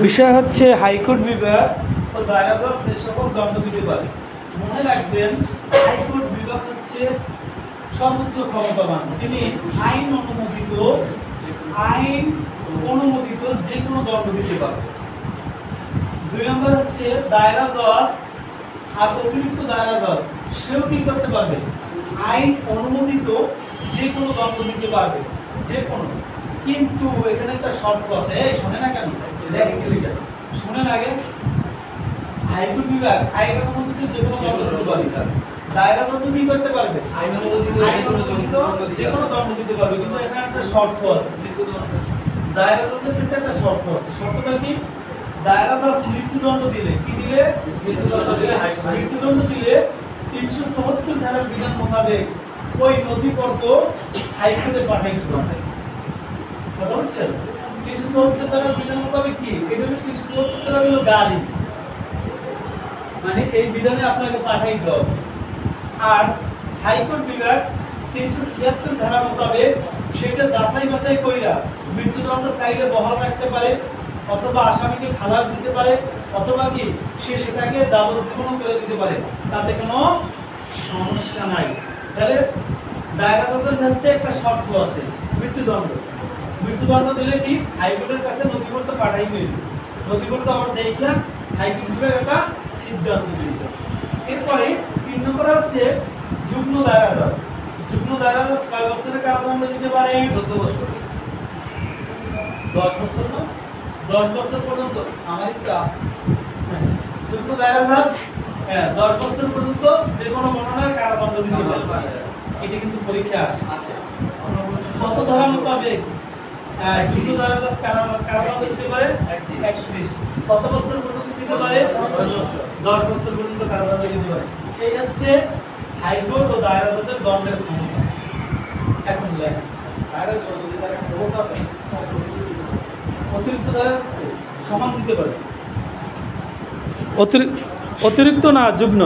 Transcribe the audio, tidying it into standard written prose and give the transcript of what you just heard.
বিষয় হচ্ছে হাইকোর্ট বিভাগ ও দায়রা জজ যে সকল দণ্ড দিতে পারে। মনে রাখবেন, হাইকোর্ট বিভাগ হচ্ছে সর্বোচ্চ ক্ষমতাবান। তিনি আইন অনুমোদিত যে কোনো দণ্ড দিতে পারে। 2 নম্বর হচ্ছে দায়রা জজ আর অতিরিক্ত দায়রা জজ, সেও কি করতে পারবে? আইন অনুমোদিত যে কোনো দণ্ড দিতে পারবে, যে কোনো। কিন্তু এখানে একটা শর্ত আছে, এই শোনে না কেন? দেখে কি লিখে শুনেন আগে। হাইকোর্ট বিভাগ আইন অনুমোদিত যে কোনো দণ্ড দিতে পারবে, দায়রা জজ কি করতে পারবে? আইন অনুমোদিত যে কোনো দণ্ড দিতে পারবে, কিন্তু এখানে একটা শর্ত আছে। দায়রা জজের ক্ষেত্রে একটা শর্ত আছে। শর্তটা কি? দায়রা জজ মৃত্যুদণ্ড দিলে, কি দিলে? মৃত্যুদণ্ড দিলে 374 ধারার বিধান মোতাবেক ওই নথিপত্র হাইকোর্টে পাঠাইতে হবে। কথা বুঝছেন? 374 ধারার বিধান মোতাবেক কি? এটা হলো 374 ধারা হলো গাড়ি, মানে এই বিধানে আপনাকে পাঠাইতে হবে। আর হাইকোর্ট বিভাগ 376 ধারা মোতাবেক সেটা যাচাই বাছাই কইরা মৃত্যুদণ্ড চাইলে বহাল রাখতে পারে, অথবা আসামিকে খালাস দিতে পারে, অথবা কি সে সেটাকে যাবজ্জীবন করে দিতে পারে, তাতে কোনো সমস্যা নাই। তাহলে দায়রা জজের ক্ষেত্রে একটা শর্ত আছে, মৃত্যুদণ্ড দিলে কি হাইকোর্টের কাছে নথিপত্র পাঠাইবে, নথিপত্র আবার দেখা হাইকোর্ট বিভাগ একটা সিদ্ধান্ত দিবে। এরপরে 3 নম্বর হচ্ছে যুগ্ম দায়রা জজ। যুগ্ম দায়রা জজ কয় বছরের কারাদণ্ড দিতে পারে? 14 বছর। 10 বছর না, 10 বছর পর্যন্ত। আমার যুগ্ম দায়রা জজ 10 বছর পর্যন্ত যে কোনো গণনার কারাদণ্ড দিতে পারে। এটা কিন্তু পরীক্ষা আসে। কত ধারা মোতাবেক যুগ্ম দায়রা জজ কারাদণ্ড দিতে পারে? 31। কত বছর পর্যন্ত দিতে পারে? 10 বছর পর্যন্ত কারাদণ্ড দিতে পারে। এই হচ্ছে হাইকোর্ট ও দায়রা জজের দণ্ডের ক্ষমতা। এখন লেখা দায়রা জজ যদি তার ক্ষমতা অতিরিক্ত দায়রা জজকে সমান দিতে পারে। অতিরিক্ত না, যুগ্ম।